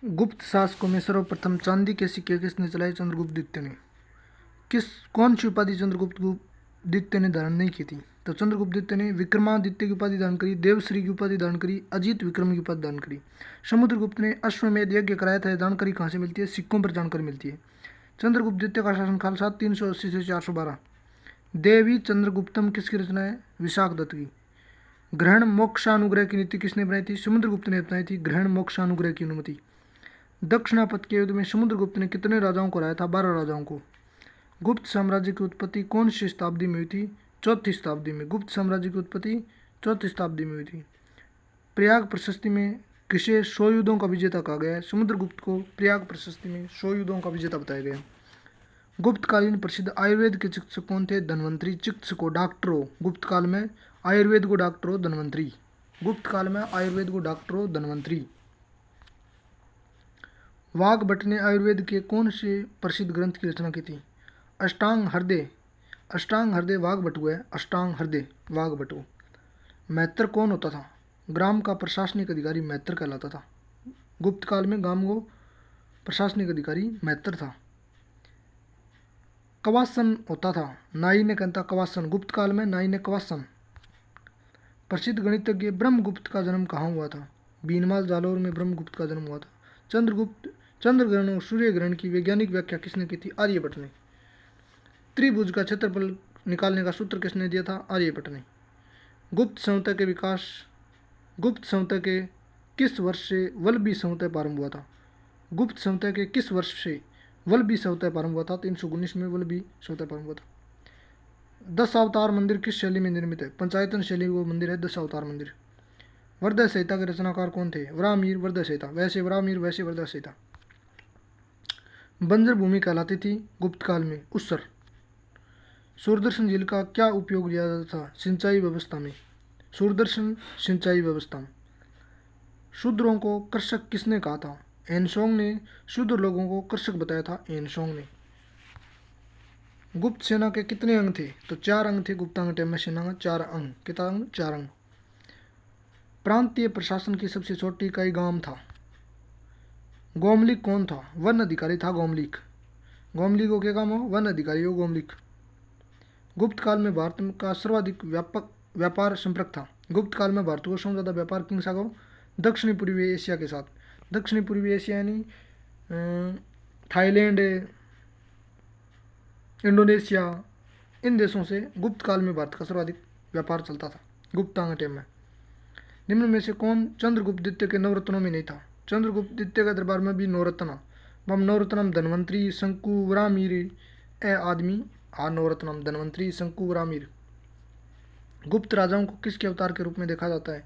गुप्त शासकों में सर्वप्रथम चांदी के सिक्के किसने चलाए? चंद्रगुप्त द्वितीय ने। कौन सी उपाधि चंद्रगुप्त द्वितीय ने धारण नहीं की थी? तो चंद्रगुप्त द्वितीय ने विक्रमादित्य की उपाधि धारण करी, देवश्री की उपाधि धारण करी, अजीत विक्रम की उपाधि धारण करी। समुद्रगुप्त ने अश्वमेध यज्ञ कराया था। जानकारी कहाँ से मिलती है? सिक्कों पर जानकारी मिलती है। चंद्रगुप्त द्वितीय का शासनकाल 380 से 412। देवी चंद्रगुप्तम किसकी रचना है? विशाख दत्त की। ग्रहण मोक्षानुग्रह की नीति किसने बनाई थी? समुद्रगुप्त ने अपनाई थी ग्रहण मोक्षानुग्रह की अनुमति। दक्षिणापथ के युद्ध में समुद्रगुप्त ने कितने राजाओं को हराया था? 12 राजाओं को। गुप्त साम्राज्य की उत्पत्ति कौन सी शताब्दी में हुई थी? 4वीं शताब्दी में। गुप्त साम्राज्य की उत्पत्ति 4वीं शताब्दी में हुई थी। प्रयाग प्रशस्ति में किसे 100 युद्धों का विजेता कहा गया है? समुद्रगुप्त को प्रयाग प्रशस्ति में 100 युद्धों का विजेता बताया गया। गुप्तकालीन प्रसिद्ध आयुर्वेद के चिकित्सक कौन थे? धन्वंतरी। चिकित्सकों डॉक्टरों गुप्त काल में आयुर्वेद को डॉक्टरों धन्वंतरी। गुप्त काल में आयुर्वेद को डॉक्टरों धन्वंतरी। वाग्भट ने आयुर्वेद के कौन से प्रसिद्ध ग्रंथ की रचना की थी? अष्टांग हृदय। अष्टांग हृदय वाग्भटु है। अष्टांग हृदय वाग्भटु। मैत्र कौन होता था? ग्राम का प्रशासनिक अधिकारी मैत्र कहलाता था। गुप्त काल में ग्राम को प्रशासनिक अधिकारी मैत्र था। कवासन होता था। नाई ने कहता कवासन। गुप्त काल में नाई ने कवासन। प्रसिद्ध गणितज्ञ ब्रह्मगुप्त का जन्म कहाँ हुआ था? बीनमाल जालौर में ब्रह्मगुप्त का जन्म हुआ था। चंद्र ग्रहण और सूर्य ग्रहण की वैज्ञानिक व्याख्या किसने की थी? आर्यभट्ट ने। त्रिभुज का क्षेत्रफल निकालने का सूत्र किसने दिया था? आर्यभट्ट ने। गुप्त संहिता के विकास गुप्त संहिता के किस वर्ष से वल्लभी संहिता प्रारंभ हुआ था? गुप्त संहिता के किस वर्ष से वल्लभी संहिता प्रारंभ हुआ था? 319 में वल्लभी संहिता प्रारंभ हुआ था। 10 अवतार मंदिर किस शैली में निर्मित है? पंचायतन शैली वो मंदिर है 10 अवतार मंदिर। वर्धा संहिता के रचनाकार कौन थे? वराहमिहिर। वर्धा संहिता। वैसे वराहमिहिर वैसे वर्धा संहिता। बंजर भूमि कहलाती थी गुप्त काल में उस्सर। सूरदर्शन झील का क्या उपयोग लिया जाता था सिंचाई व्यवस्था में? सूरदर्शन सिंचाई व्यवस्था में। शूद्रों को कृषक किसने कहा था? एनसोंग ने शूद्र लोगों को कृषक बताया था। एनसोंग ने। गुप्त सेना के कितने अंग थे? तो 4 अंग थे। गुप्तांग टाइम में सेना का 4 अंग। कितना अंग? 4 अंग। प्रांतीय प्रशासन की सबसे छोटी इकाई गांव था। गोमलिक कौन था? वन अधिकारी था गोमलिक। गोमलिक को क्या काम हो? वन अधिकारी हो गोमलिक। गुप्त काल में भारत का सर्वाधिक व्यापक व्यापार संपर्क था। गुप्त काल में भारत को सबसे ज़्यादा व्यापार किन साथ हो? दक्षिणी पूर्वी एशिया के साथ। दक्षिणी पूर्वी एशिया यानी थाईलैंड, इंडोनेशिया, इन देशों से गुप्त काल में भारत का सर्वाधिक व्यापार चलता था गुप्तांग टाइम में। निम्न में से कौन चंद्रगुप्त द्वितीय के नवरत्नों में नहीं था? चंद्रगुप्त द्वितीय के दरबार में भी नवरत्न बम नवरत्नम धन्वंतरी शंकु वराहमिहिर ए आदमी आ नवरत्नम धन्वंतरी शंकु वराहमिहिर। गुप्त राजाओं को किसके अवतार के रूप में देखा जाता है?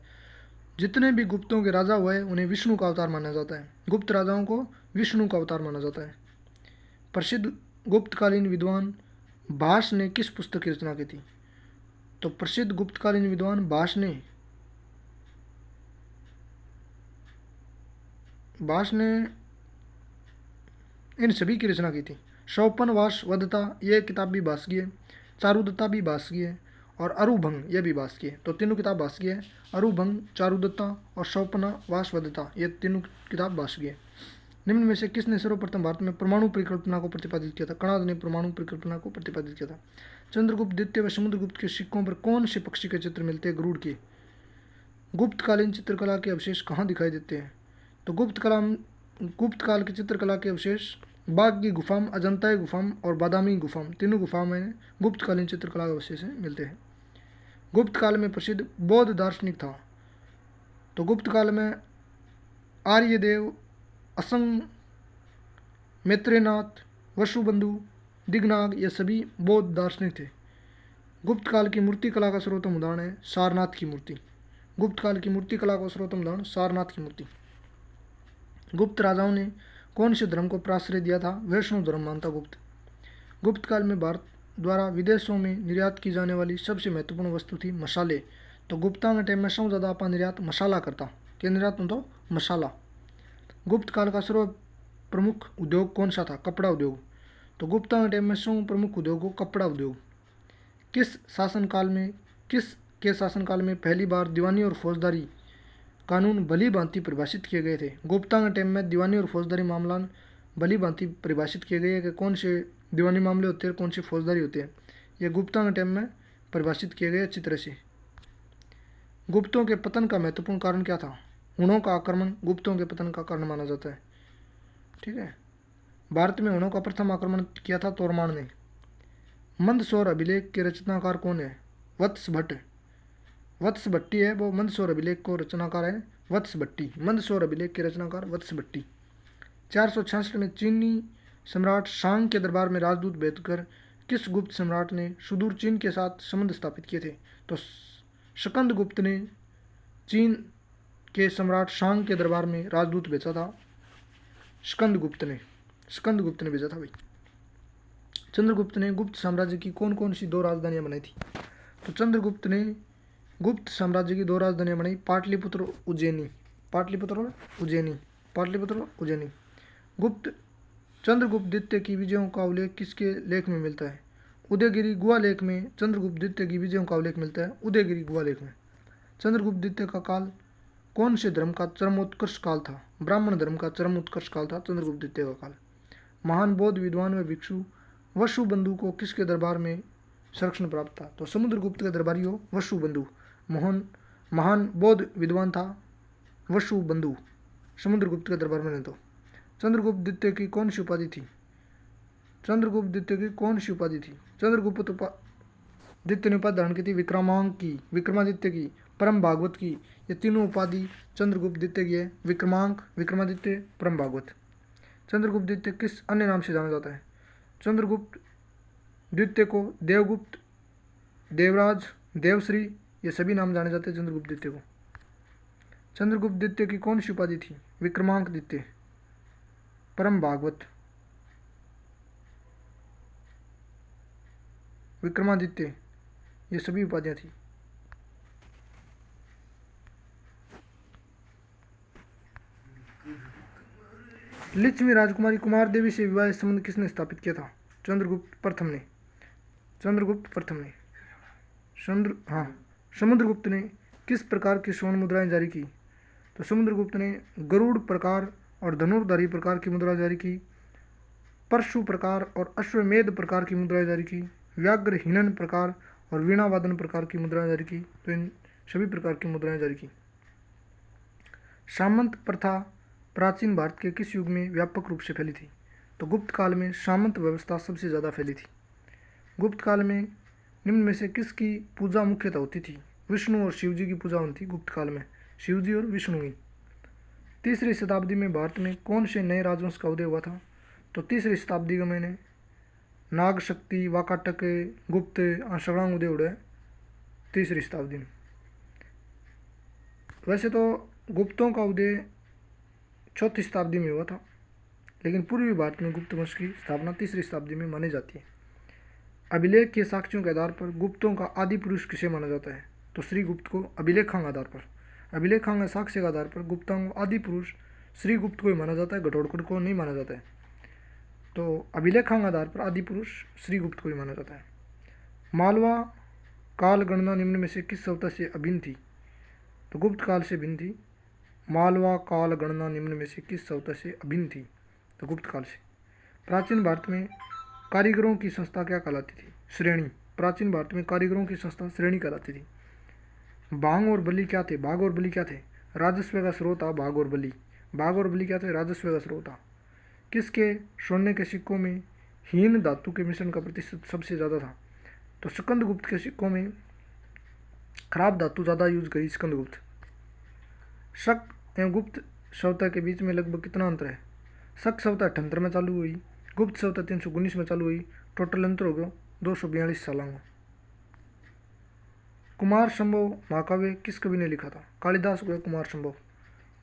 जितने भी गुप्तों के राजा हुए उन्हें विष्णु का अवतार माना जाता है। गुप्त राजाओं को विष्णु का अवतार माना जाता है। प्रसिद्ध गुप्तकालीन विद्वान भास ने किस पुस्तक की रचना की थी? तो प्रसिद्ध गुप्तकालीन विद्वान भास ने इन सभी की रचना की थी। शौपन वास वधता ये किताब भी भास की है। चारुदत्ता भी भास की है और अरुभंग यह भी भास की है। तो तीनों किताब भास की है। अरुभंग, चारुदत्ता और शौपना वासवदत्ता ये तीनों किताब भास की है। निम्न में से किसने सर्वप्रथम भारत में परमाणु परिकल्पना को प्रतिपादित किया था? कणाद ने परमाणु परिकल्पना को प्रतिपादित किया था। चंद्रगुप्त द्वितीय व समुद्रगुप्त के सिक्कों पर कौन से पक्षी के चित्र मिलते हैं? गरुड़ के। गुप्तकालीन चित्रकला के अवशेष कहाँ दिखाई देते हैं? तो गुप्त काल की चित्रकला के अवशेष बाघ की गुफाम, अजंता गुफाम और बादामी गुफाम, तीनों गुफाओं में गुप्तकालीन चित्रकला के अवशेष मिलते हैं। गुप्त काल में प्रसिद्ध बौद्ध दार्शनिक था। तो गुप्त काल में आर्यदेव, असंग, मैत्रेयनाथ, वसुबंधु, दिगनाग ये सभी बौद्ध दार्शनिक थे। गुप्त काल की मूर्ति कला का सर्वोत्तम उदाहरण है सारनाथ की मूर्ति। गुप्त काल की मूर्ति कला का सर्वोत्तम उदाहरण सारनाथ की मूर्ति। गुप्त राजाओं ने कौन से धर्म को प्राश्रय दिया था? वैष्णव धर्म मानता गुप्त। गुप्त काल में भारत द्वारा विदेशों में निर्यात की जाने वाली सबसे महत्वपूर्ण वस्तु थी मसाले। तो गुप्तांग टाइम में सबसे ज़्यादा आपका निर्यात मसाला करता। क्या निर्यात होता? मसाला। गुप्त काल का सर्व प्रमुख उद्योग कौन सा था? कपड़ा उद्योग। तो गुप्तांग टाइम में सर्व प्रमुख उद्योग हो कपड़ा उद्योग। किस के शासनकाल में पहली बार दीवानी और फौजदारी कानून भली भांति परिभाषित किए गए थे। गुप्ता के टाइम में दीवानी और फौजदारी मामला भली भांति परिभाषित किए गए हैं कि कौन से दीवानी मामले होते हैं और कौन से फौजदारी होते हैं। ये गुप्ता के टाइम में परिभाषित किए गए अच्छी तरह से। गुप्तों के पतन का महत्वपूर्ण कारण क्या था? हुणों का आक्रमण गुप्तों के पतन का कारण माना जाता है। ठीक है, भारत में हुणों का प्रथम आक्रमण किया था तोरमान ने। मंदसौर अभिलेख के रचनाकार कौन है? वत्स भट्ट। वत्स भट्टी है वो मंदसौर अभिलेख को रचनाकार है वत्स भट्टी। मंदसौर अभिलेख के रचनाकार वत्स भट्टी। 466 में चीनी सम्राट शांग के दरबार में राजदूत भेजकर किस गुप्त सम्राट ने सुदूर चीन के साथ संबंध स्थापित किए थे? तो स्कंद गुप्त ने चीन के सम्राट शांग के दरबार में राजदूत भेजा था। स्कंद गुप्त ने भेजा था भाई। चंद्रगुप्त ने गुप्त साम्राज्य की कौन कौन सी 2 राजधानियां बनाई थी? तो चंद्रगुप्त ने गुप्त साम्राज्य की 2 राजधानियां बनाई, पाटलिपुत्र और उज्जैनी। गुप्त चंद्रगुप्त द्वितीय की विजयों का उल्लेख किसके लेख में मिलता है? उदयगिरी गुहा लेख में चंद्रगुप्त द्वितीय की विजयों का उल्लेख मिलता है उदयगिरी गुहा लेख में। चंद्रगुप्त द्वितीय का काल कौन से धर्म का चरमोत्कर्ष काल था? ब्राह्मण धर्म का चरमोत्कर्ष काल था चंद्रगुप्त द्वितीय का काल। महान बौद्ध विद्वान व भिक्षु वसुबंधु को किसके दरबार में संरक्षण प्राप्त था? तो समुद्रगुप्त के दरबारी हो वसुबंधु। महान बौद्ध विद्वान था वसुबंधु, समुद्रगुप्त के दरबार में। तो चंद्रगुप्त द्वितीय की कौन सी उपाधि थी? चंद्रगुप्त द्वितीय ने उपाधि धारण की थी विक्रमादित्य की, परम भागवत की। ये तीनों उपाधि चंद्रगुप्त द्वितीय की है, विक्रमादित्य, परम भागवत। चंद्रगुप्त द्वितीय किस अन्य नाम से जाना जाता है? चंद्रगुप्त द्वितीय को देवगुप्त, देवराज, देवश्री, ये सभी नाम जाने जाते हैं चंद्रगुप्त द्वितीय को। चंद्रगुप्त द्वितीय की कौन सी उपाधि थी? विक्रमांक द्वितीय, परम भागवत, विक्रमादित्य, ये सभी उपाधियां थी। लिच्छवी राजकुमारी कुमार देवी से विवाह संबंध किसने स्थापित किया था? चंद्रगुप्त प्रथम ने। समुद्रगुप्त ने किस प्रकार की स्वर्ण मुद्राएं जारी की? तो समुद्रगुप्त ने गरुड़ प्रकार और धनुर्धारी प्रकार की मुद्रा जारी की, परशु प्रकार और अश्वमेध प्रकार की मुद्राएं जारी की, व्याघ्र हिनन प्रकार और वीणावादन प्रकार की मुद्राएं जारी की। तो इन सभी प्रकार की मुद्राएं जारी की। सामंत प्रथा प्राचीन भारत के किस युग में व्यापक रूप से फैली थी? तो गुप्त काल में सामंत व्यवस्था सबसे ज़्यादा फैली थी। गुप्त काल में निम्न में से किसकी पूजा मुख्यतः होती थी? विष्णु और शिवजी की पूजा होती थी गुप्त काल में, शिवजी और विष्णु की। 3री शताब्दी में भारत में कौन से नए राजवंश का उदय हुआ था? तो 3री शताब्दी में नाग शक्ति, वाकाटक, गुप्त, सगड़ांग उदय हुआ है 3री शताब्दी में। वैसे तो गुप्तों का उदय 4ठी शताब्दी में हुआ था, लेकिन पूर्वी भारत में गुप्त वंश की स्थापना 3री शताब्दी में मानी जाती है। अभिलेख के साक्ष्यों के आधार पर गुप्तों का आदि पुरुष किसे माना जाता है? तो श्रीगुप्त को। अभिलेखांग साक्ष्य के आधार पर गुप्तों को आदि पुरुष श्रीगुप्त को ही माना जाता है, घटोत्कच को नहीं माना जाता है। तो अभिलेखांग आधार पर आदि पुरुष श्रीगुप्त को ही माना जाता है। मालवा काल गणना निम्न में से किस सभ्यता से अभिन्न थी? तो गुप्त काल से भिन्न थी। मालवा काल गणना निम्न में से किस सभ्यता से अभिन्न थी? तो गुप्त काल से। प्राचीन भारत में कारीगरों की संस्था क्या कहलाती थी? श्रेणी। प्राचीन भारत में कारीगरों की संस्था श्रेणी कहलाती थी। भाग और बलि क्या थे? राजस्व का स्रोत था भाग और बलि क्या थे? राजस्व का स्रोत था। किसके सोने के सिक्कों में हीन धातु के मिश्रण का प्रतिशत सबसे ज़्यादा था? तो स्कंदगुप्त के सिक्कों में खराब धातु ज़्यादा यूज करी स्कंदगुप्त। शक एवं गुप्त सभ्यता के बीच में लगभग कितना अंतर है? शक सभ्यता 78 में चालू हुई, गुप्त सभ्यता 319 में चालू हुई। टोटल अंतर हो गया 242 साल में। कुमार संभव महाकाव्य किस कवि ने लिखा था? कालिदास को कुमार संभव।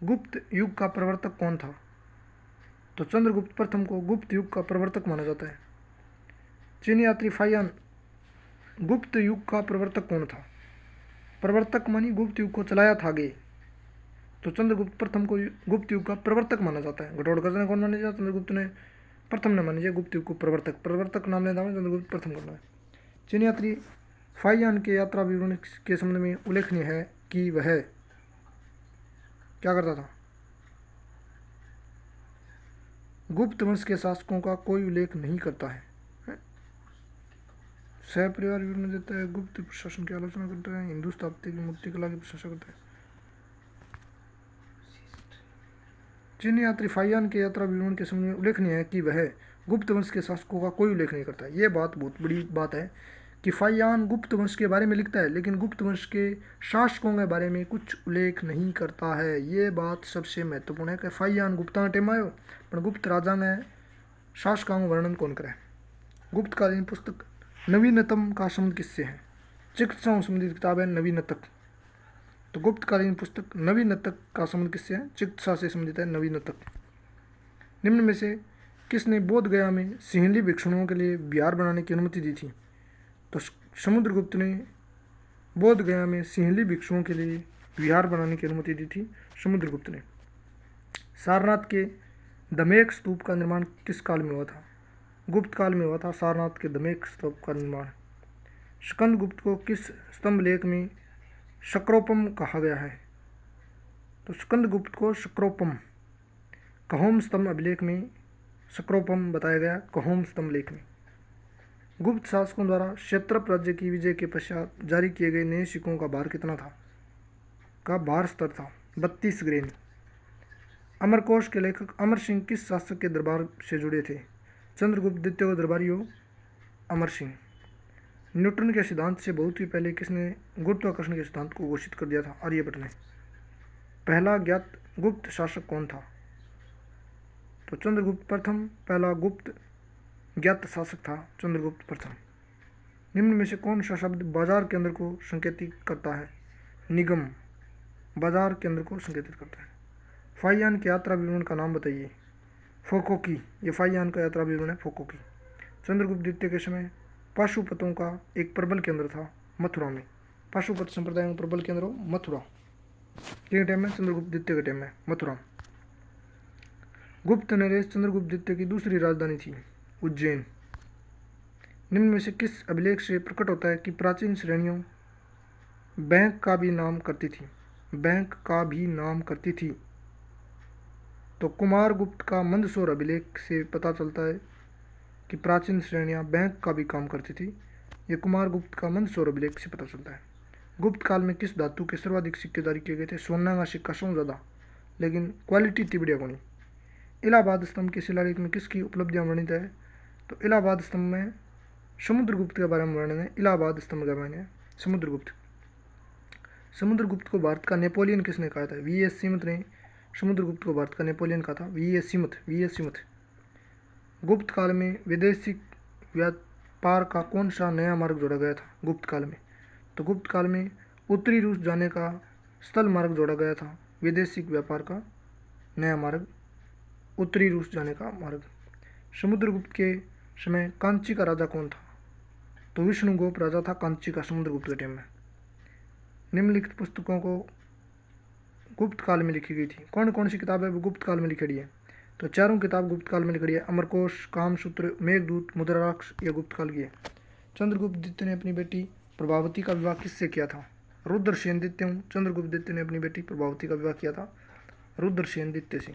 गुप्त युग का प्रवर्तक कौन था? तो चंद्रगुप्त प्रथम को गुप्त युग का प्रवर्तक माना जाता है। चीनी यात्री फाइयान गुप्त युग का प्रवर्तक कौन था? प्रवर्तक मानी गुप्त युग को चलाया था आगे, तो चंद्रगुप्त प्रथम को गुप्त युग का प्रवर्तक माना जाता है। घटोत्कच ने कौन माना जाता? चंद्रगुप्त ने प्रथम ने माना जाए गुप्त युग को प्रवर्तक नाम लेना है चंद्रगुप्त प्रथम करना है। चीनी यात्री फाइयान के यात्रा विवरण के संबंध में उल्लेखनीय है कि वह क्या करता था? गुप्त वंश के शासकों का कोई उल्लेख नहीं करता है। सहपरिवार विवरण देता है, गुप्त प्रशासन की आलोचना करता है, हिंदू स्थापत्य की मूर्तिकला की प्रशंसा करता है। चीनी यात्री फाहियान के यात्रा विवरण के समय में उल्लेखनीय है कि वह गुप्त वंश के शासकों का कोई उल्लेख नहीं करता है। ये बात बहुत बड़ी बात है कि फाहियान गुप्त वंश के बारे में लिखता है लेकिन गुप्त वंश के शासकों के बारे में कुछ उल्लेख नहीं करता है। ये बात सबसे महत्वपूर्ण है कि फाहियान गुप्ता टेम आयो पर गुप्त राजा ने शासकों का वर्णन कौन करे। गुप्तकालीन पुस्तक नवीनतम का संबंध किससे है? चिकित्साओं संबंधित किताब है नवीनतक। तो गुप्तकालीन पुस्तक नवीनतक का संबंध किससे है? चिकित्सा से संबंधित है नवीनतक। निम्न में से किसने बोध गया में सिंहली भिक्षुओं के लिए विहार बनाने की अनुमति दी थी? तो समुद्रगुप्त ने बोध गया में सिंहली भिक्षुओं के लिए विहार बनाने की अनुमति दी थी, समुद्रगुप्त ने। सारनाथ के दमेक स्तूप का निर्माण किस काल में हुआ था? गुप्त काल में हुआ था सारनाथ के दमेक स्तूप का निर्माण। स्कंदगुप्त को किस स्तंभ लेख में शक्रोपम कहा गया है? तो स्कंदगुप्त को शक्रोपम कहोम स्तंभ अभिलेख में शक्रोपम बताया गया, कहोम स्तंभ लेख में। गुप्त शासकों द्वारा क्षेत्रप राज्य की विजय के पश्चात जारी किए गए नए सिक्कों का भार कितना था? का भार स्तर था 32 ग्रेन। अमरकोश के लेखक अमर सिंह किस शासक के दरबार से जुड़े थे? चंद्रगुप्त द्वितीय का दरबारी हो अमर सिंह। न्यूटन के सिद्धांत से बहुत ही पहले किसने गुरुत्वाकर्षण के सिद्धांत को घोषित कर दिया था? आर्यभट्ट ने। पहला ज्ञात गुप्त शासक कौन था? तो चंद्रगुप्त प्रथम पहला गुप्त ज्ञात शासक था चंद्रगुप्त प्रथम। निम्न में से कौन सा शब्द बाजार केंद्र को संकेतित करता है? निगम बाजार केंद्र को संकेतित करता है। फाहियान के यात्रा विवरण का नाम बताइए। फोकोकी, ये फाहियान का यात्रा विवरण है फोकोकी। चंद्रगुप्त द्वितीय के समय पाशुपतों का एक प्रबल केंद्र था मथुरा में। पाशुपत संप्रदाय में प्रबल केंद्र हो मथुरा के टाइम में, चंद्रगुप्त द्वितीय के टाइम में मथुरा। गुप्त नरेश चंद्रगुप्त द्वितीय की दूसरी राजधानी थी उज्जैन। निम्न में से किस अभिलेख से प्रकट होता है कि प्राचीन श्रेणियों बैंक का भी नाम करती थी? बैंक का भी नाम करती थी। तो कुमार गुप्त का मंदसौर अभिलेख से पता चलता है कि प्राचीन श्रेणियां बैंक का भी काम करती थी। ये कुमार गुप्त का मंदसौर अभिलेख से पता चलता है। गुप्त काल में किस धातु के सर्वाधिक सिक्के जारी किए गए थे? सोना का सिक्का सबसे ज़्यादा, लेकिन क्वालिटी इतनी बढ़िया कोनी। इलाहाबाद स्तंभ के शिलालेख में किसकी उपलब्धियां वर्णित है? तो इलाहाबाद स्तंभ में समुद्रगुप्त के बारे में वर्णन है। इलाहाबाद स्तंभ के बारे में समुद्रगुप्त। समुद्रगुप्त को भारत का नेपोलियन किसने कहा था? वी.एस. सीमत ने समुद्रगुप्त को भारत का नेपोलियन कहा था। वी.एस. सीमत। गुप्त काल में विदेशी व्यापार का कौन सा नया मार्ग जोड़ा गया था? गुप्त काल में तो गुप्त काल में उत्तरी रूस जाने का स्थल मार्ग जोड़ा गया था। विदेशी व्यापार का नया मार्ग उत्तरी रूस जाने का मार्ग। समुद्रगुप्त के समय कांची का राजा कौन था? तो विष्णुगुप्त राजा था कांची का समुद्रगुप्त के टाइम में। निम्नलिखित पुस्तकों को गुप्त काल में लिखी गई थी। कौन कौन सी किताबें गुप्त काल में लिखी है? तो चारों किताब गुप्त काल में लिखी है। अमरकोश, कामसूत्र, मेघदूत, मुद्राराक्ष, यह गुप्त काल की है। चंद्रगुप्त द्वितीय ने अपनी बेटी प्रभावती का विवाह किससे किया था? रुद्रसेन द्वितीय। चंद्रगुप्त द्वितीय ने अपनी बेटी प्रभावती का विवाह किया था रुद्रसेन द्वितीय से।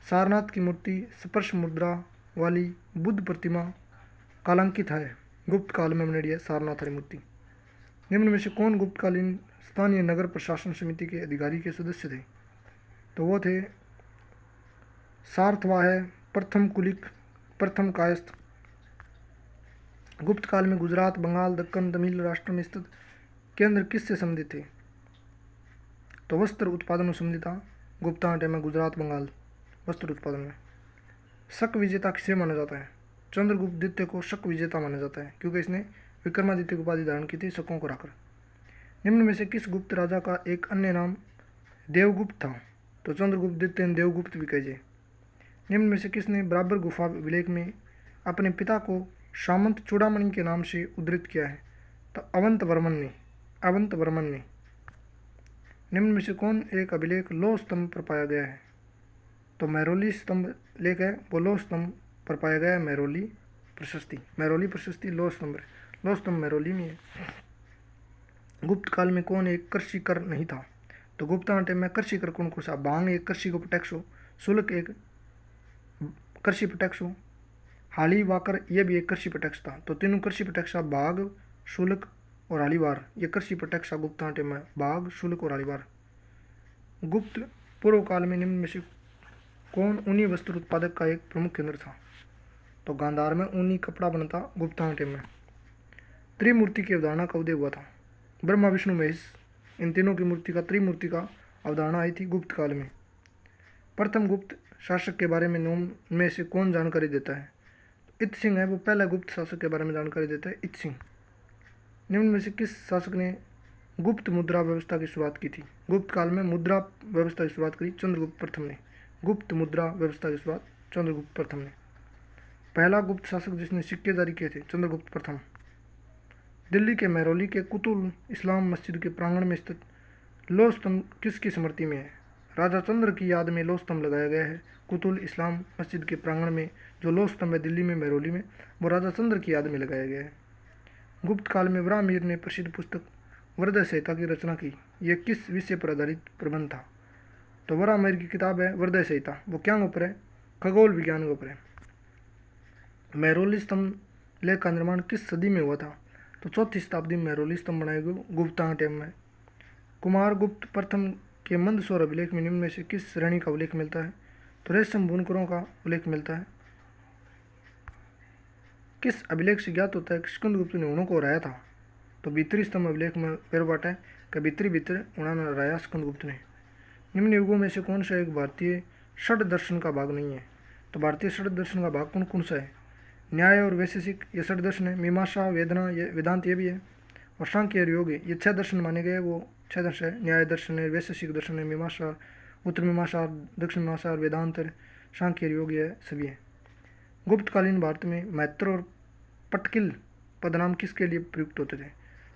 सारनाथ की मूर्ति स्पर्श मुद्रा वाली बुद्ध प्रतिमा कालांकित है। गुप्त काल में बनी है सारनाथ वाली मूर्ति। निम्न में से कौन गुप्तकालीन स्थानीय नगर प्रशासन समिति के अधिकारी के सदस्य थे? तो वो थे सार्थवाह, प्रथम कुलिक, प्रथम कायस्थ। गुप्त काल में गुजरात, बंगाल, दक्कन, तमिल राष्ट्र में स्थित केंद्र किससे संबंधित थे? तो वस्त्र उत्पादन में संबंधित था गुप्ता टाइम में गुजरात, बंगाल वस्त्र उत्पादन में। शक विजेता किसे माना जाता है? चंद्रगुप्त द्वितीय को शक विजेता माना जाता है क्योंकि इसने विक्रमादित्य की उपाधि धारण की थी शकों को हराकर। निम्न में से किस गुप्त राजा का एक अन्य नाम देवगुप्त था? तो चंद्रगुप्त द्वितीय ने देवगुप्त भी कहे। निम्न में से किसने बराबर गुफा अभिलेख में अपने पिता को सामंत चूड़ामणि के नाम से उद्धृत किया है? तो अवंत वर्मन ने। निम्न में से कौन एक अभिलेख लौह स्तंभ पर पाया गया है? तो मेहरौली स्तंभ लेख है वो लौह स्तंभ पर पाया गया है। मेहरौली प्रशस्ति लौह स्तंभ मेहरौली में है। गुप्त काल में कौन एक कृषि कर नहीं था? तो गुप्ता टाइम में कृषि कर कौन कौन सा, भांग एक कृषि को टैक्स हो, शुल्क एक कृषि पर टैक्स हो, हाली वाकर ये भी एक कृषि पर टैक्स था। तो तीनों कृषि पर टैक्स, बाघ, शुल्क और हालीवार, ये कृषि पर टैक्स गुप्ता टाइम में, बाघ, शुल्क और हालीवार। गुप्त पूर्व काल में निम्न में से कौन ऊनी वस्त्र उत्पादक का एक प्रमुख केंद्र था? तो गांधार में ऊनी कपड़ा बनता गुप्ता टाइम में। त्रिमूर्ति की अवधारणा का उदय हुआ था? ब्रह्मा विष्णु महेश, इन तीनों की मूर्ति का, त्रिमूर्ति का अवधारणा आई थी गुप्त काल में। प्रथम गुप्त शासक के बारे में निम्न में से कौन जानकारी देता है? इत सिंह है, वो पहला गुप्त शासक के बारे में जानकारी देता है, इत सिंह। निम्न में से किस शासक ने गुप्त मुद्रा व्यवस्था की शुरुआत की थी? गुप्त काल में मुद्रा व्यवस्था की शुरुआत करी चंद्रगुप्त प्रथम ने। गुप्त मुद्रा व्यवस्था की शुरुआत चंद्रगुप्त प्रथम ने। पहला गुप्त शासक जिसने सिक्के जारी किए थे, चंद्रगुप्त प्रथम। दिल्ली के महरौली के कुतुल इस्लाम मस्जिद के प्रांगण में स्थित लौह स्तंभ किसकी स्मृति में है? राजा चंद्र की याद में लौह स्तंभ लगाया गया है कुतुल इस्लाम मस्जिद के प्रांगण में। जो लौह स्तंभ है दिल्ली में महरौली में, वो राजा चंद्र की याद में लगाया गया है। गुप्त काल में वराहमिहिर ने प्रसिद्ध पुस्तक वरदय संहिता की रचना की। यह किस विषय पर आधारित प्रबंध था? तो वराहमिहिर की किताब है वरदय संहिता, वो क्या ऊपर है? खगोल विज्ञान के ऊपर है। महरौली स्तंभ लेख का निर्माण किस सदी में हुआ था? तो चौथी शताब्दी में महरौली स्तंभ बनाए गए गुप्ता टाइम में। कुमार गुप्त प्रथम के मंदसौर अभिलेख में निम्न में से किस श्रेणी का उल्लेख मिलता है? तो रेशम बुनकरों का उल्लेख मिलता है। किस अभिलेख से ज्ञात होता है कि स्कंदगुप्त ने उन्हों को हराया था? तो भीतरी स्तंभ अभिलेख में वेरबाट है कि भीतर उन्होंने हराया स्कंदगुप्त ने। निम्न युगों में से कौन सा एक भारतीय षड दर्शन का भाग नहीं है? तो भारतीय षड दर्शन का भाग कौन कौन सा है? न्याय और वैशेषिक, ये षड दर्शन है। मीमांसा, वेदना, ये वेदांत, ये भी है। और सांख्य और योग, ये 6 दर्शन माने गए, वो 6 दर्शन है। न्याय दर्शन है, वैशेषिक दर्शन है, मीमांसा, उत्तर मीमांसा, दक्षिण मीमांसा और वेदांत, सांख्य और योग, ये सभी है। गुप्तकालीन भारत में मैत्र और पटकिल पदनाम किसके लिए प्रयुक्त होते थे?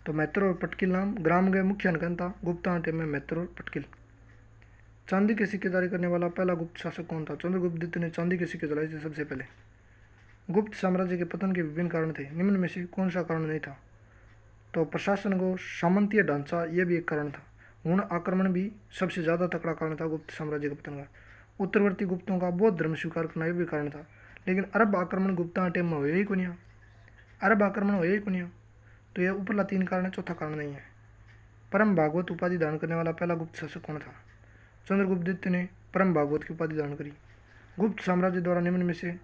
तो मैत्र और पटकिल नाम ग्राम गए मुख्य अनकन था गुप्ता टाइम में, मैत्र और पटकिल। चांदी के सिक्के जारी करने वाला पहला गुप्त शासक कौन था? चंद्रगुप्त द्वितीय ने चांदी के सिक्के चलाए थे सबसे पहले। गुप्त साम्राज्य के पतन के विभिन्न कारण थे, निम्न में से कौन सा कारण नहीं था? तो प्रशासन को सामंतीय ढांचा, ये भी एक कारण था। हुण आक्रमण भी सबसे ज़्यादा तकड़ा कारण था गुप्त साम्राज्य के पतन का। उत्तरवर्ती गुप्तों का बौद्ध धर्म स्वीकार करना, ये भी कारण था। लेकिन अरब आक्रमण गुप्ता टाइम में हुए ही को नहीं, अरब आक्रमण हुए ही को नहीं। तो यह उपरला 3 कारण है, चौथा कारण नहीं है। परम भागवत उपाधि धारण करने वाला पहला गुप्त शासक कौन था? चंद्रगुप्त द्वितीय ने परम भागवत की उपाधि धारण करी। गुप्त साम्राज्य द्वारा निम्न में से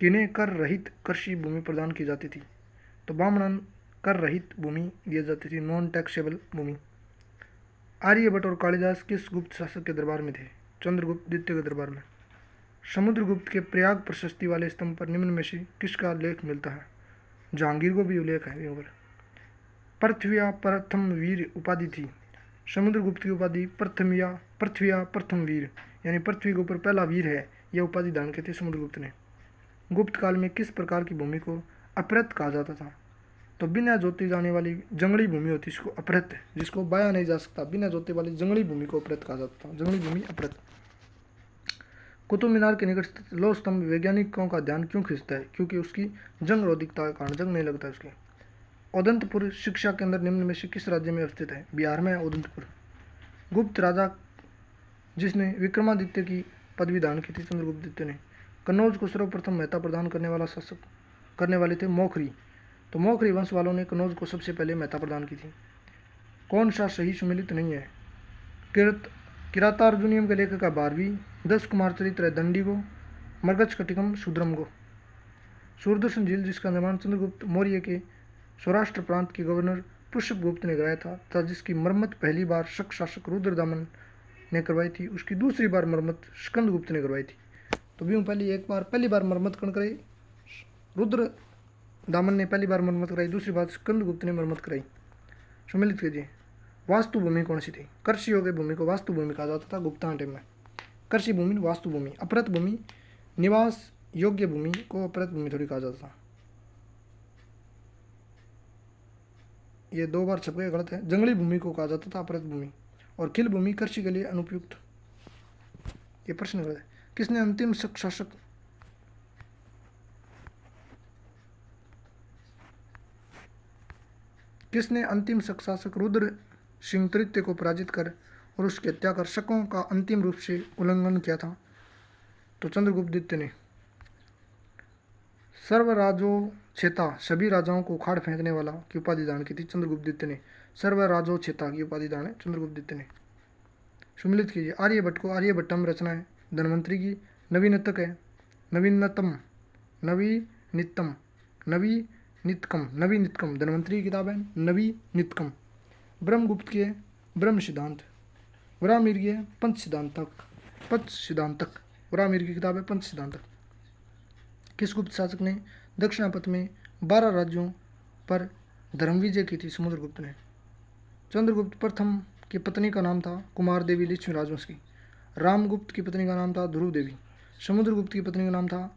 किन्हें कर रहित कृषि भूमि प्रदान की जाती थी? तो ब्राह्मणन कर रहित भूमि दी जाती थी, नॉन टैक्सेबल भूमि। आर्यभट्ट और कालिदास किस गुप्त शासक के दरबार में थे? चंद्रगुप्त द्वितीय के दरबार में। समुद्रगुप्त के प्रयाग प्रशस्ति वाले स्तंभ पर निम्न में से किसका लेख मिलता है? जहांगीर को भी उल्लेख है यहाँ पर। पृथ्विया प्रथम वीर उपाधि थी। समुद्रगुप्त की उपाधि पृथ्विया प्रथम वीर, यानी पृथ्वी के ऊपर पहला वीर है, यह उपाधि धारण की थी समुद्रगुप्त ने। गुप्त काल में किस प्रकार की भूमि को अपृत कहा जाता था? तो बिना जोती जाने वाली जंगली भूमि होती इसको अपृत, जिसको बाया नहीं जा सकता, बिना जोते वाली जंगली भूमि को अपृत कहा जाता था, जंगली भूमि अपृत। कुतुब मीनार के निकट स्थित लौह स्तंभ वैज्ञानिकों का ध्यान क्यों खींचता है? क्योंकि उसकी जंग रोधिकता के कारण, जंग नहीं लगता उसके। उदंतपुर शिक्षा केंद्र निम्न में से किस राज्य में स्थित है? बिहार में है उदंतपुर। गुप्त राजा जिसने विक्रमादित्य की पदवी धारण की थी, चंद्रगुप्त द्वितीय ने। कन्नौज को सर्वप्रथम महत्ता प्रदान करने वाले थे मौखरी। तो मौखरी वंश वालों ने कन्नौज को सबसे पहले महत्ता प्रदान की थी। कौन सा सही सुमेलित नहीं है? किरातार्जुनियम के लेखक का 12वीं, 10 कुमार चरित्र है दंडी को, मरगज कटिकम शूद्रम को। सूरदर्शन झील जिसका निर्माण चंद्रगुप्त मौर्य के सौराष्ट्र प्रांत के गवर्नर पुष्पगुप्त ने कराया था तथा जिसकी मरम्मत पहली बार शक शासक रुद्रदामन ने करवाई थी, उसकी दूसरी बार मरम्मत स्कंदगुप्त ने करवाई थी। तो भी पहली बार मरम्मत कौन कराई? रुद्र दामन ने पहली बार मरम्मत कराई, दूसरी बार स्कंदगुप्त ने मरम्मत कराई। सम्मिलित कीजिए। वास्तु भूमि कौन सी थी? कृषि योग्य भूमि को वास्तु भूमि कहा जाता था गुप्ता टाइम में। कृषि भूमि वास्तु भूमि, अपृत भूमि निवास योग्य भूमि को अपृत भूमि थोड़ी कहा जाता था। ये 2 बार छप गए, गलत है। जंगली भूमि को कहा जाता था अपृत भूमि, और खिल भूमि कृषि के लिए अनुपयुक्त। ये प्रश्न गलत है। किसने अंतिम शक शासक रुद्र सिंह तृतीय को पराजित कर और उसकी हत्या कर शकों का अंतिम रूप से उल्लंघन किया था? तो चंद्रगुप्त द्वितीय ने सर्वराजोछेता, सभी राजाओं को उखाड़ फेंकने वाला की उपाधि धारण की थी चंद्रगुप्त द्वितीय ने। सर्वराजोछेता की उपाधि धारण चंद्रगुप्त द्वितीय ने। सम्मिलित कीजिए। आर्यभट्ट को आर्यभट्टम रचना है धन्वंतरी की। नवीनतक है नवीनतम, नवीनितम, नवीनितकम धन्वंतरी की किताब है नवीनितकम। ब्रह्मगुप्त की है ब्रह्म सिद्धांत। वरामिर की है पंच सिद्धांतक। वरामिर की किताब है पंच सिद्धांतक। किस गुप्त शासक ने दक्षिणापथ में 12 राज्यों पर धर्म विजय की थी? समुद्रगुप्त ने। चंद्रगुप्त प्रथम की पत्नी का नाम था कुमार देवी लक्ष्मी राजवंश की। रामगुप्त की पत्नी का नाम था ध्रुव देवी। समुद्रगुप्त की पत्नी का नाम था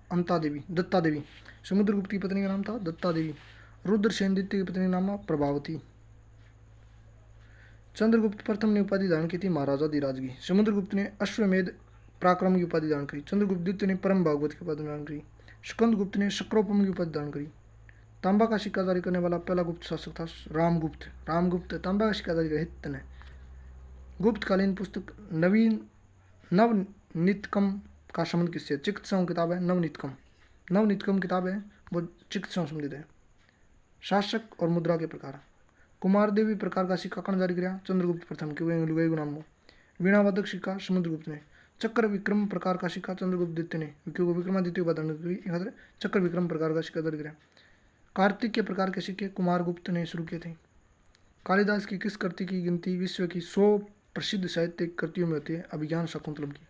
दत्ता देवी। समुद्रगुप्त की पत्नी का नाम था दत्ता देवी। रुद्रसेन द्वितीय की पत्नी का नाम प्रभावती। चंद्रगुप्त प्रथम ने उपाधि धारण की थी महाराजा धीराज की। समुद्रगुप्त ने अश्वमेध पराक्रम की उपाधि धारण करी। चंद्रगुप्त द्वितीय ने परम भागवत की उपाधि धारण करी। स्कंदगुप्त ने शक्रोपम की उपाधि धारण करी। तांबा का सिक्का जारी करने वाला पहला गुप्त शासक था रामगुप्त तांबा का सिक्का जारी किया ने। गुप्तकालीन पुस्तक नवनीतकम का संबंध किससे? चिकित्साओं किताब है नवनीतकम किताब है वो चिकित्साओं संबंधित है। शासक और मुद्रा के प्रकार। कुमार देवी प्रकार का सिक्का कौन जारी किया? चंद्रगुप्त प्रथम के नाम हो। वीणावादक सिक्का समुद्रगुप्त ने। चक्र विक्रम प्रकार का सिक्का चंद्रगुप्त द्वितीय ने, क्योंकि विक्रमादित्य उपाधि चक्र विक्रम प्रकार का सिक्का जारी किया। कार्तिक के प्रकार के सिक्के कुमारगुप्त ने शुरू किए थे। कालिदास की किस कृति की गिनती विश्व की 100 प्रसिद्ध साहित्यिक कृतियों में होती है? अभिज्ञान शाकुंतलम की।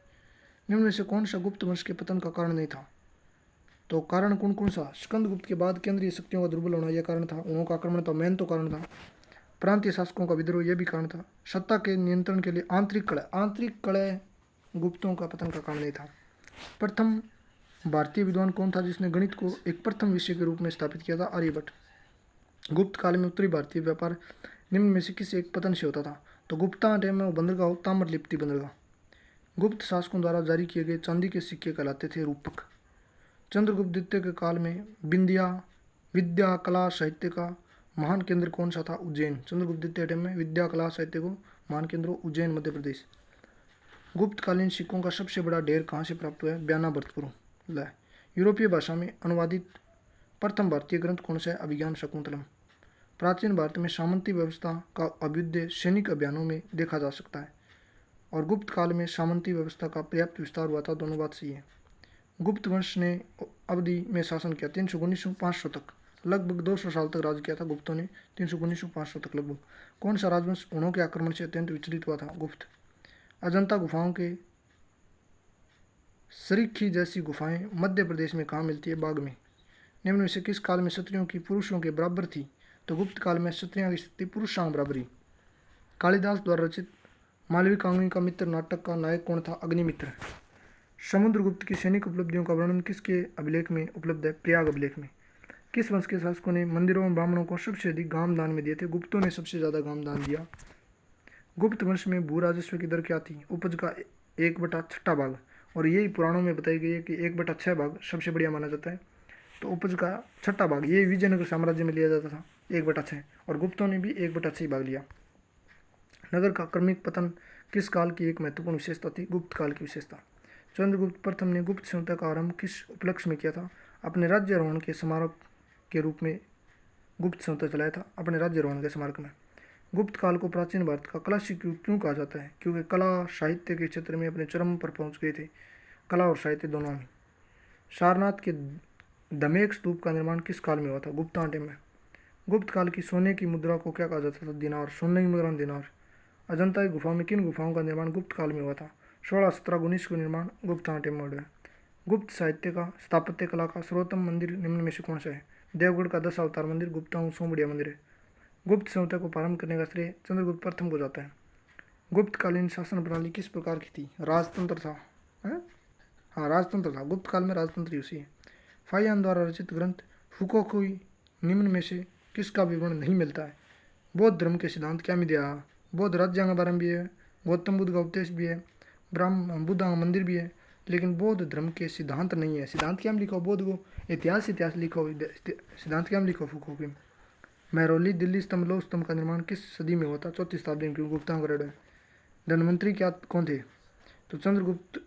निम्न में से कौन सा गुप्त वंश के पतन का कारण नहीं था? तो कारण कौन सा? स्कंदगुप्त के बाद केंद्रीय शक्तियों का दुर्बल होना यह कारण था। उनों का आक्रमण था, मेन तो कारण था। प्रांतीय शासकों का विद्रोह यह भी कारण था। सत्ता के नियंत्रण के लिए आंतरिक कलह गुप्तों का पतन का कारण नहीं था। प्रथम भारतीय विद्वान कौन था जिसने गणित को एक प्रथम विषय के रूप में स्थापित किया था? आर्यभट्ट। गुप्त काल में उत्तरी भारतीय व्यापार निम्न में से किसी एक पतन से होता था? तो गुप्ता टाइम में बंदरगाह ताम्रलिप्ति बंदरगाह। गुप्त शासकों द्वारा जारी किए गए चांदी के सिक्के कहलाते थे रूपक। चंद्रगुप्त द्वितीय के काल में विद्या कला साहित्य का महान केंद्र कौन सा था? उज्जैन। चंद्रगुप्त द्वितीय टाइम में विद्या कला साहित्य को महान केंद्र उज्जैन मध्य प्रदेश। गुप्तकालीन सिक्कों का सबसे बड़ा ढेर कहाँ से प्राप्त हुआ है? ब्याना भरतपुर। यूरोपीय भाषा में अनुवादित प्रथम भारतीय ग्रंथ कौन सा है? अभिज्ञान शाकुंतलम। प्राचीन भारत में सामंती व्यवस्था का अभ्युदय सैनिक अभियानों में देखा जा सकता है और गुप्त काल में सामंती व्यवस्था का पर्याप्त विस्तार हुआ था। दोनों बात सही है। गुप्त वंश ने अवधि में शासन किया 319-500 तक, लगभग 200 साल तक राज किया था गुप्तों ने। 319-500 तक लगभग। कौन सा राजवंश हुनों के आक्रमण से अत्यंत विचलित हुआ था? गुप्त। अजंता गुफाओं के सरीखी जैसी गुफाएं मध्य प्रदेश में कहाँ मिलती है? बाग में। निम्न में से किस काल में क्षत्रियों की पुरुषों के बराबर थी? तो गुप्त काल में क्षत्रियों की स्थिति पुरुषों बराबरी। कालिदास द्वारा रचित मालविकाग्नि का मित्र नाटक का नायक कौन था? अग्निमित्र। समुद्रगुप्त की सैनिक उपलब्धियों का वर्णन किसके अभिलेख में उपलब्ध है? प्रयाग अभिलेख में। किस वंश के शासकों ने मंदिरों और ब्राह्मणों को सबसे अधिक गाम दान में दिए थे? गुप्तों ने सबसे ज़्यादा गाम दान दिया। गुप्त वंश में भू राजस्व की दर क्या थी? उपज का 1/6 भाग। और यही पुराणों में बताई गई है कि 1/6 भाग सबसे बढ़िया माना जाता है। तो उपज का 6 भाग ये विजयनगर साम्राज्य में लिया जाता था 1/6, और गुप्तों ने भी 1/6 भाग लिया। नगर का क्रमिक पतन किस काल की एक महत्वपूर्ण विशेषता थी? गुप्त काल की विशेषता। चंद्रगुप्त प्रथम ने गुप्त संहिता का आरंभ किस उपलक्ष्य में किया था? अपने राज्यारोहण के स्मारक के रूप में गुप्त संहिता चलाया था, अपने राज्यारोहण के स्मारक में। गुप्त काल को प्राचीन भारत का क्लासिक युग क्यों कहा जाता है? क्योंकि कला साहित्य के क्षेत्र में अपने चरम पर पहुंच गए थे, कला और साहित्य दोनों में। सारनाथ के दमेक स्तूप का निर्माण किस काल में हुआ था? गुप्तांटे में। गुप्त काल की सोने की मुद्रा को क्या कहा जाता था? दिनार। सोने की मुद्रा दिनार। अजंता की गुफा में किन गुफाओं का निर्माण गुप्त काल में हुआ था? 16-17-19 का निर्माण गुप्तांटे में हुआ है। गुप्त साहित्य का स्थापत्य कला का सर्वोत्तम मंदिर निम्न में से कौन सा है? देवगढ़ का 10 अवतार मंदिर गुप्ताओं सौ बढ़िया मंदिर है। गुप्त संहिता को प्रारंभ करने का श्रेय चंद्रगुप्त प्रथम को जाता है। गुप्तकालीन शासन प्रणाली किस प्रकार की थी? राजतंत्र था। हाँ, राजतंत्र था। गुप्त काल में राजतंत्र ही उसी है। फाहियान द्वारा रचित ग्रंथ फुकोकुई निम्न में से किसका विवरण नहीं मिलता है? बौद्ध धर्म के सिद्धांत क्या में दिया? बौद्ध राज्यांग बारम भी है, गौतम बुद्ध का उपदेश भी है, ब्रह्म बुद्धा का मंदिर भी है, लेकिन बौद्ध धर्म के सिद्धांत नहीं है। सिद्धांत क्या में लिखा हो? बौद्ध को इतिहास लिखा हो, सिद्धांत क्या में लिखा हो? फुकोकुई में। महरौली दिल्ली स्तंभ लौह स्तंभ का निर्माण किस सदी में हुआ था? 4वीं शताब्दी में, क्योंकि गुप्ताओं का रेड है। धनवंतरी क्या कौन थे? तो चंद्रगुप्त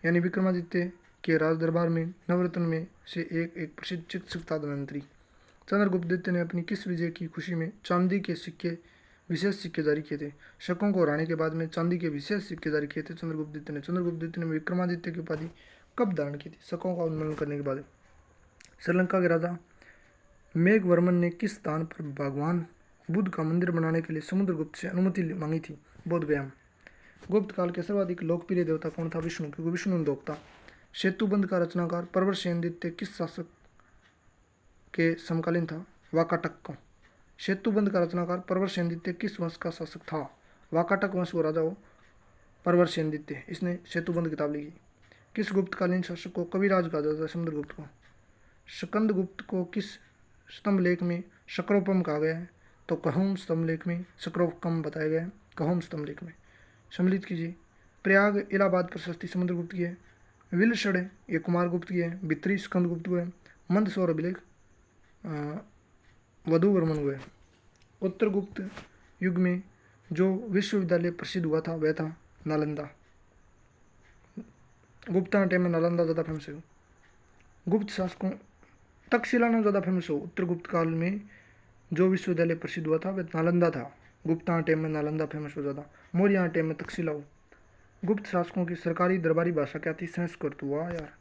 यानी विक्रमादित्य के राज दरबार में नवरत्न में से एक प्रसिद्ध चिकित्सक था धनवंतरी। चंद्रगुप्त द्वितीय ने अपनी किस विजय की खुशी में चांदी के सिक्के विशेष सिक्के जारी किए थे? शकों को हराने के बाद में चांदी के विशेष सिक्के जारी किए थे चंद्रगुप्त द्वितीय ने। चंद्रगुप्त द्वितीय ने विक्रमादित्य की उपाधि कब धारण की थी? शकों का उन्मूलन करने के बाद। श्रीलंका के राजा मेघवर्मन ने किस स्थान पर भगवान बुद्ध का मंदिर बनाने के लिए समुद्रगुप्त से अनुमति मांगी थी? बोधगया। गुप्त काल के सर्वाधिक लोकप्रिय देवता कौन था? विष्णु, क्योंकि विष्णु ने दोगता। सेतुबंध का रचनाकार प्रवरसेन द्वितीय किस शासक के समकालीन था? वाकाटक का। सेतुबंध का रचनाकार प्रवरसेन द्वितीय किस वंश का शासक था? वाकाटक वंश को राजा हो प्रवरसेन द्वितीय, इसने सेतुबंध किताब लिखी। किस गुप्तकालीन शासक को कविराज कहा जाता है? समुद्रगुप्त को। स्कंदगुप्त को किस स्तंभ लेख में शक्रोपम कहा गया है? तो कहोम स्तंभ लेख में शक्रोपम बताया गया है। कहोम स्तंभ लेख में। सम्मिलित कीजिए। प्रयाग इलाहाबाद प्रशस्ति समुद्रगुप्त की है। विलसड़ ये कुमारगुप्त की है। भित्री स्कंदगुप्त को है। मंदसौर अभिलेख वधुवर्मन को है। उत्तरगुप्त युग में जो विश्वविद्यालय प्रसिद्ध हुआ था वह था नालंदा। गुप्ता टाइम में नालंदा ज़्यादा फेमस है। गुप्त शासकों तक्षशिला ने ज़्यादा फेमस हो। उत्तरगुप्त काल में जो विश्वविद्यालय प्रसिद्ध हुआ था वह नालंदा था। गुप्ता टाइम में नालंदा फेमस हो ज़्यादा। मौर्य टाइम में तक्षशिला हो। गुप्त शासकों की सरकारी दरबारी भाषा क्या थी? संस्कृत। हुआ यार।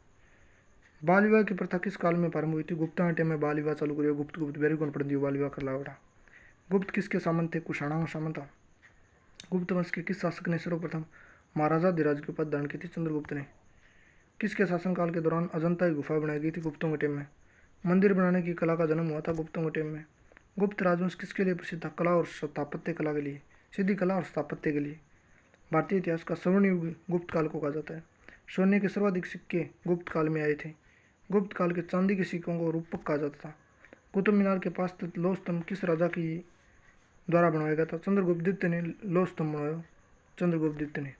बाल विवाह की प्रथा किस काल में प्रारंभ हुई थी? गुप्ता टाइम में बाल विवाह चालू करिए। गुप्त वेरी कौन पढ़ दियो बाल विवाह कर लाओ। गुप्त किसके सामंत थे? कुषाणा सामंत था। गुप्त वंश के किस शासक ने सर्वप्रथम महाराजा धीराज की उपाधि धारण की थी? चंद्रगुप्त ने। किसके शासनकाल के दौरान अजंता की गुफा बनाई गई थी? गुप्तों के टाइम में। मंदिर बनाने की कला का जन्म हुआ था गुप्तों के टाइम में। गुप्त राजवंश किसके लिए प्रसिद्ध था? कला और स्थापत्य कला के लिए। सीधी कला और स्थापत्य के लिए। भारतीय इतिहास का स्वर्ण युग गुप्त काल को कहा जाता है। सोने के सर्वाधिक सिक्के गुप्त काल में आए थे। गुप्त काल के चांदी के सिक्कों को रूपक कहा जाता था। कुतुब मीनार के पास स्थित लौह स्तंभ किस राजा की द्वारा बनवाया गया था? चंद्रगुप्त द्वितीय ने लौह स्तंभ बनवाया। चंद्रगुप्त द्वितीय ने।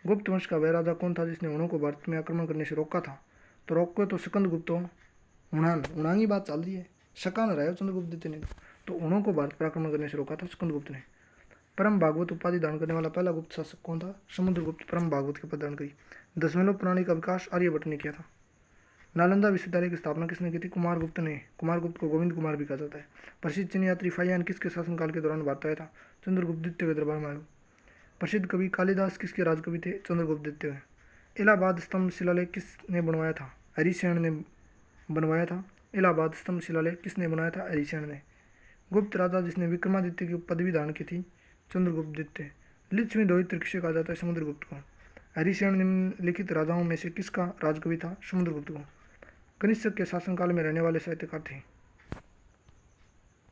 गुप्त वंश का वह राजा कौन था जिसने हुणों को भारत में आक्रमण करने से रोका था? तो रोको तो स्कंदगुप्त हुणान की बात चल रही है। शकान रहा चंद्रगुप्त द्वितीय ने तो हुणों को भारत पर आक्रमण करने से रोका था स्कंदगुप्त ने। परम भागवत उपाधि धारण करने वाला पहला गुप्त शासक कौन था? समुद्रगुप्त परम भागवत की उपाधि धारण करी। दशमलव प्रणाली का विकास आर्यभट्ट ने किया था। नालंदा विश्वविद्यालय की स्थापना किसने की थी? कुमारगुप्त ने। कुमारगुप्त को गोविंद कुमार भी कहा जाता है। प्रसिद्ध चीनी यात्री फाहियान किसके शासनकाल के दौरान भारत आया था? चंद्रगुप्त द्वितीय के दरबार में आया। प्रसिद्ध कवि कालिदास किसके राजकवि थे? चंद्रगुप्त द्वितीय। इलाहाबाद स्तंभ शिलालेख किसने बनवाया था? हरिसेन ने बनवाया था। इलाहाबाद स्तंभ शिलालेख किसने बनाया था? हरिसेन ने। गुप्त राजा जिसने विक्रमादित्य की पदवी धारण की थी? चंद्रगुप्त द्वितीय। लिच्छवी दोहित्र किसे कहा जाता है? समुद्रगुप्त को। हरिसेन निम्नलिखित राजाओं में से किसका राजकवि था? समुद्रगुप्त को। कनिष्क के शासनकाल में रहने वाले साहित्यकार थे।